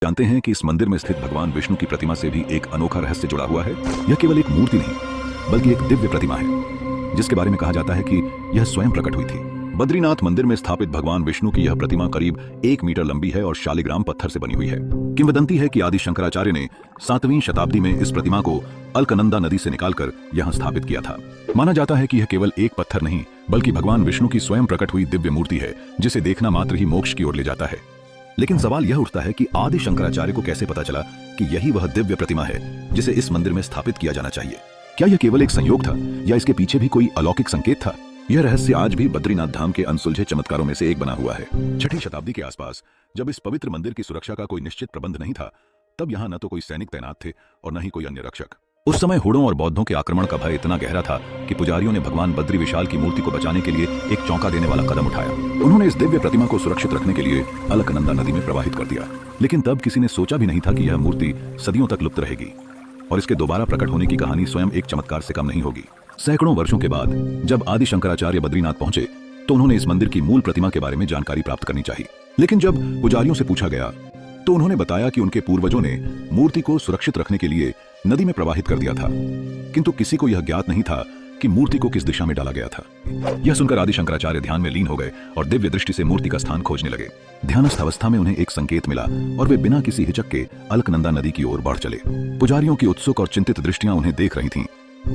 जानते हैं कि इस मंदिर में स्थित भगवान विष्णु की प्रतिमा से भी एक अनोखा रहस्य जुड़ा हुआ है। यह केवल एक मूर्ति नहीं बल्कि एक दिव्य प्रतिमा है जिसके बारे में कहा जाता है कि यह स्वयं प्रकट हुई थी। बद्रीनाथ मंदिर में स्थापित भगवान विष्णु की यह प्रतिमा करीब 1 मीटर लंबी है और शालिग्राम पत्थर से बनी हुई है। किंवदंती है कि आदि शंकराचार्य ने 7वीं शताब्दी में इस प्रतिमा को अलकनंदा नदी से निकालकर यहाँ स्थापित किया था। माना जाता है कि यह केवल एक पत्थर नहीं बल्कि भगवान विष्णु की स्वयं प्रकट हुई दिव्य मूर्ति है जिसे देखना मात्र ही मोक्ष की ओर ले जाता है। लेकिन सवाल यह उठता है कि आदि शंकराचार्य को कैसे पता चला कि यही वह दिव्य प्रतिमा है जिसे इस मंदिर में स्थापित किया जाना चाहिए। क्या यह केवल एक संयोग था या इसके पीछे भी कोई अलौकिक संकेत था? यह रहस्य आज भी बद्रीनाथ धाम के अनसुलझे चमत्कारों में से एक बना हुआ है। 6ठी शताब्दी के आसपास जब इस पवित्र मंदिर की सुरक्षा का कोई निश्चित प्रबंध नहीं था, तब यहाँ न तो कोई सैनिक तैनात थे और न ही कोई अन्य रक्षक। उस समय हुड़ों और बौद्धों के आक्रमण का भय इतना गहरा था कि पुजारियों ने भगवान बद्री विशाल की मूर्ति को बचाने के लिए एक चौंका देने वाला कदम उठाया। उन्होंने इस दिव्य प्रतिमा को सुरक्षित रखने के लिए अलकनंदा नदी में प्रवाहित कर दिया। लेकिन तब किसी ने सोचा भी नहीं था कि यह मूर्ति सदियों तक लुप्त रहेगी और इसके दोबारा प्रकट होने की कहानी स्वयं एक चमत्कार से कम नहीं होगी। सैकड़ों वर्षों के बाद जब आदि शंकराचार्य बद्रीनाथ पहुंचे तो उन्होंने इस मंदिर की मूल प्रतिमा के बारे में जानकारी प्राप्त करनी चाहिए। लेकिन जब पुजारियों से पूछा गया तो उन्होंने बताया कि उनके पूर्वजों ने मूर्ति को सुरक्षित रखने के लिए नदी में प्रवाहित कर दिया था, किंतु किसी को यह ज्ञात नहीं था कि मूर्ति को किस दिशा में डाला गया था। यह सुनकर आदि शंकराचार्य ध्यान में लीन हो गए और दिव्य दृष्टि से मूर्ति का स्थान खोजने लगे। ध्यानस्थ अवस्था में उन्हें एक संकेत मिला और वे बिना किसी हिचक के अलकनंदा नदी की ओर बढ़ चले। पुजारियों की उत्सुक और चिंतित दृष्टियां उन्हें देख रही थीं,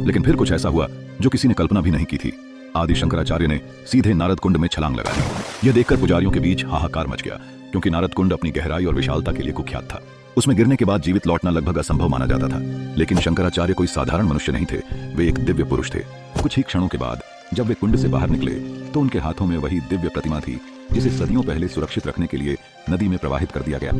लेकिन फिर कुछ ऐसा हुआ जो किसी ने कल्पना भी नहीं की थी। आदि शंकराचार्य ने सीधे नारद कुंड में छलांग लगा दी। यह देखकर पुजारियों के बीच हाहाकार मच गया, क्योंकि नारद कुंड अपनी गहराई और विशालता के लिए कुख्यात था। उसमें गिरने के बाद जीवित लौटना लगभग असंभव माना जाता था। लेकिन शंकराचार्य कोई साधारण मनुष्य नहीं थे, वे एक दिव्य पुरुष थे। कुछ ही क्षणों के बाद जब वे कुंड से बाहर निकले तो उनके हाथों में वही दिव्य प्रतिमा थी जिसे सदियों पहले सुरक्षित रखने के लिए नदी में प्रवाहित कर दिया गया।